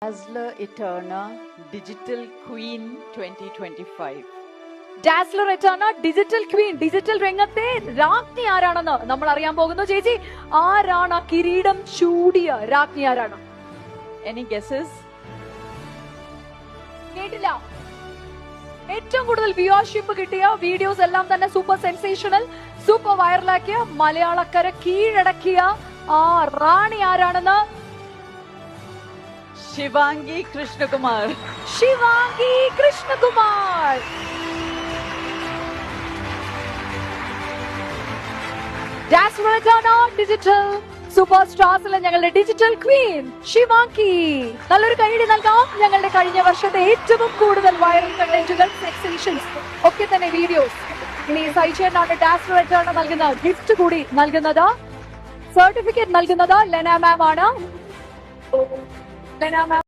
Dazzler Eterna Digital Queen 2025. Dazzler Eterna digital queen, digital രംഗത്തെ രാജ്ഞി ആരാണെന്ന് നമ്മൾ അറിയാൻ പോകുന്നു. ചേച്ചി, ആരാണ് ആ കിരീടം ചൂടിയ രാജ്ഞി? ആരാണ്? Any guesses? കേട്ടില്ല. ഏറ്റവും കൂടുതൽ വ്യൂവർഷിപ്പ് കിട്ടിയ വീഡിയോസ് എല്ലാം തന്നെ സൂപ്പർ സെൻസേഷണൽ, സൂപ്പർ വൈറലാക്കിയ, മലയാളക്കര കീഴടക്കിയ ആ റാണി ആരാണെന്ന്? Shivangi Krishnakumar. Shivangi Krishnakumar. Dazzler Eterna digital super സ്റ്റാർസിലെ ഞങ്ങളുടെ ഡിജിറ്റൽ ക്വീൻ ശിവാംഗി. നല്ലൊരു കൈയടി നൽകാം. ഞങ്ങളുടെ കഴിഞ്ഞ വർഷത്തെ ഏറ്റവും കൂടുതൽ വൈറൽ കണ്ടന്റുകൾ, സെൻസേഷൻസ് ഒക്കെ തന്നെ വീഡിയോസ്. ഇനി സൈച്ചേനാണ് ഡാസ്ലർ എറ്റർന നൽകുന്ന ഗിഫ്റ്റ് കൂടി നൽകുന്നത്. സർട്ടിഫിക്കറ്റ് നൽകുന്നത് ലെന മാം ആണ്. ലെന മാം